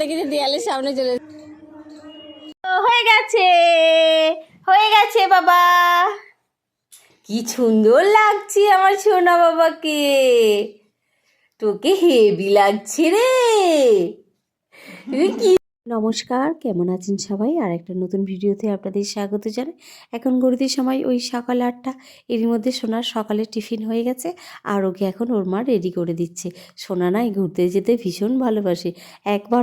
দেখি দেয়ালের সামনে চলে হয়ে গেছে বাবা, কি সুন্দর লাগছে আমার সোনা বাবাকে, তোকে হেভি লাগছে রে। কি নমস্কার, কেমন আছেন সবাই? আর একটা নতুন ভিডিওতে আপনাদের স্বাগত জানাই। এখন ঘড়িতে সময় ওই সকাল 8টা। এরই মধ্যে সোনার সকালে টিফিন হয়ে গেছে, আর ওকে এখন ওর মা রেডি করে দিচ্ছে। সোনা নাই ঘুরতে যেতে ভীষণ ভালোবাসে। একবার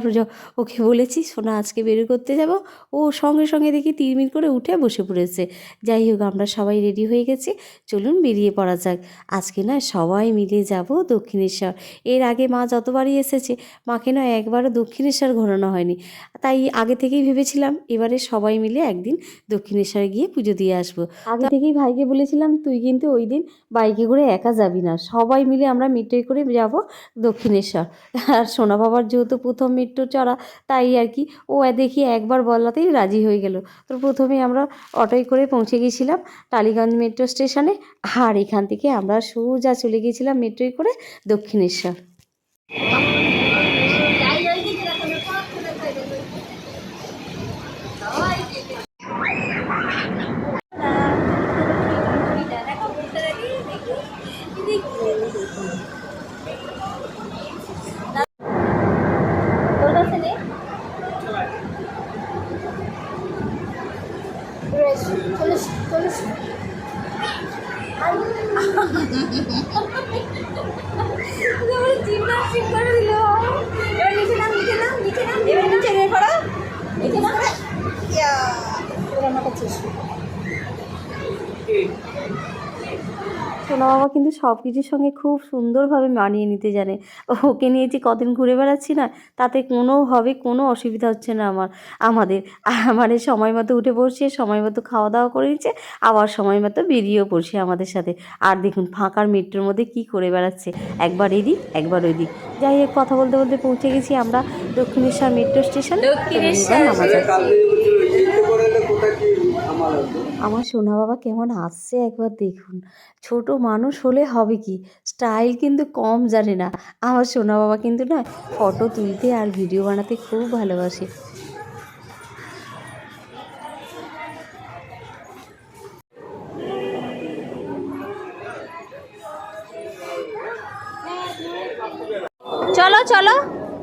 ওকে বলেছি সোনা আজকে বের করতে যাব, ও সঙ্গে সঙ্গে দেখি তিরমির করে উঠে বসে পড়েছে। যাই হোক, আমরা সবাই রেডি হয়ে গেছি, চলুন বেরিয়ে পড়া যাক। আজকে না সবাই মিলে যাব দক্ষিণেশ্বর। এর আগে মা যতবারই এসেছে, মাকে না একবারও দক্ষিণেশ্বর ঘোরানো হয়নি। তাই আগে থেকেই ভেবেছিলাম এবারে সবাই মিলে একদিন দক্ষিণেশ্বরে গিয়ে পুজো দিয়ে আসবো। আগে থেকেই ভাইকে বলেছিলাম তুই কিন্তু ওই দিন বাইকে করে একা যাবি না, সবাই মিলে আমরা মেট্রোয় করে যাব দক্ষিণেশ্বর। আর সোনা বাবার যেহেতু প্রথম মেট্রো চড়া, তাই আর কি ও দেখি একবার বলাতেই রাজি হয়ে গেল। তো প্রথমে আমরা অটোয় করে পৌঁছে গেছিলাম টালিগঞ্জ মেট্রো স্টেশনে, আর এখান থেকে আমরা সোজা চলে গেছিলাম মেট্রোয় করে দক্ষিণেশ্বর। সোনা বাবা কিন্তু সব কিছুর সঙ্গে খুব সুন্দরভাবে মানিয়ে নিতে জানে। ওকে নিয়ে যে কদিন ঘুরে বেড়াচ্ছি না, তাতে কোনোভাবে কোনো অসুবিধা হচ্ছে না আমাদের। মানে সময় মতো উঠে পড়ছে, সময় মতো খাওয়া দাওয়া করে নিচ্ছে, আবার সময় মতো বেরিয়েও পড়ছে আমাদের সাথে। আর দেখুন ফাঁকার মেট্রোর মধ্যে কি করে বেড়াচ্ছে, একবার এদিক একবার ওই দিক। যাই হোক, কথা বলতে বলতে পৌঁছে গেছি আমরা দক্ষিণেশ্বর মেট্রো স্টেশন। আমার সোনা বাবা কেমন আসছে একবার দেখুন। ছোট মানুষ হলে হবে কি, স্টাইল কিন্তু কম জানে না। আমার সোনা বাবা কিন্তু না ফটো তুলতে আর ভিডিও বানাতে খুব ভালোবাসে। চলো চলো,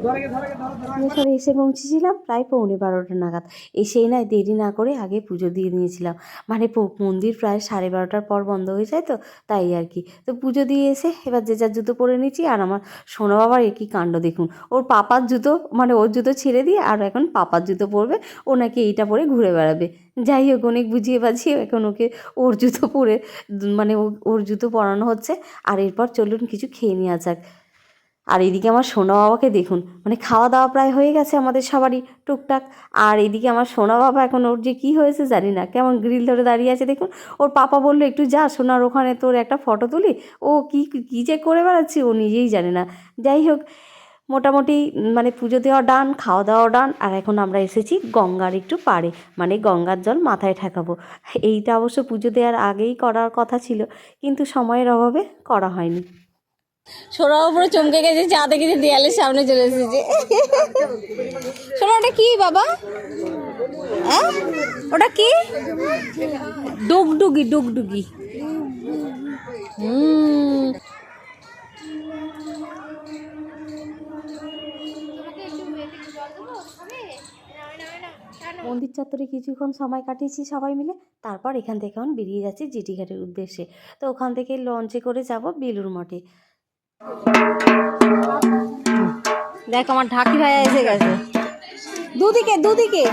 দক্ষিণেশ্বরে এসে পৌঁছেছিলাম প্রায় 11:45 নাগাদ। এসেই না দেরি না করে আগে পুজো দিয়ে নিয়েছিলাম। মানে মন্দির প্রায় 12:30টার পর বন্ধ হয়ে যায়, তো তাই আর কি। তো পুজো দিয়ে এসে এবার যে যার জুতো পরে নিয়েছি। আর আমার সোনা বাবার একই কাণ্ড দেখুন, ওর পাপার জুতো, মানে ওর জুতো ছেড়ে দিয়ে আর এখন পাপার জুতো পরবে, ও নাকি এইটা পরে ঘুরে বেড়াবে। যাই হোক, অনেক বুঝিয়ে বাঝিয়ে এখন ওকে ওর জুতো পরে, মানে ওর জুতো পরানো হচ্ছে। আর এরপর চলুন কিছু খেয়ে নেওয়া যাক। আর এদিকে আমার সোনা বাবাকে দেখুন, মানে খাওয়া দাওয়া প্রায় হয়ে গেছে আমাদের সবারই টুকটাক। আর এদিকে আমার সোনা বাবা এখন, ওর যে কী হয়েছে জানি না, কেমন গ্রিল ধরে দাঁড়িয়ে আছে দেখুন। ওর পাপা বললো একটু যা সোনার ওখানে তোর একটা ফটো তুলি। ও কী যে করে বেড়াচ্ছে ও নিজেই জানে না। যাই হোক, মোটামুটি মানে পুজো দেওয়া ডান, খাওয়া দাওয়া ডান। আর এখন আমরা এসেছি গঙ্গার একটু পাড়ে, মানে গঙ্গার জল মাথায় ঠেকাবো। এইটা অবশ্য পুজো দেওয়ার আগেই করার কথা ছিল, কিন্তু সময়ের অভাবে করা হয়নি। সোনা উপরে চমকে গেছে, চা দেখেছি দেয়ালের সামনে চলে এসেছে। সোনা ওটা কি বাবা? হ্যাঁ ওটা কি? ডুগডুগি ডুগডুগি। মন্দির চত্বরে কিছুক্ষণ সময় কাটিয়েছি সবাই মিলে, তারপর এখান থেকে এখন বেরিয়ে যাচ্ছি জিটি ঘাটের উদ্দেশ্যে। তো ওখান থেকে লঞ্চে করে যাব বেলুড় মঠে। দেখ আমার ঢাকি ভাইয়া এসে গেছে। দুদিকে দুদিকে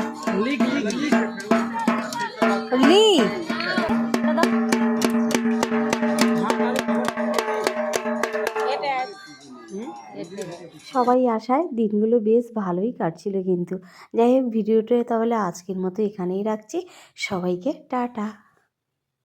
লি সবাই আসায় দিনগুলো বেশ ভালোই কাটছিল কিন্তু। যাই হোক, ভিডিওটা তাহলে আজকের মতো এখানেই রাখছি। সবাইকে টাটা।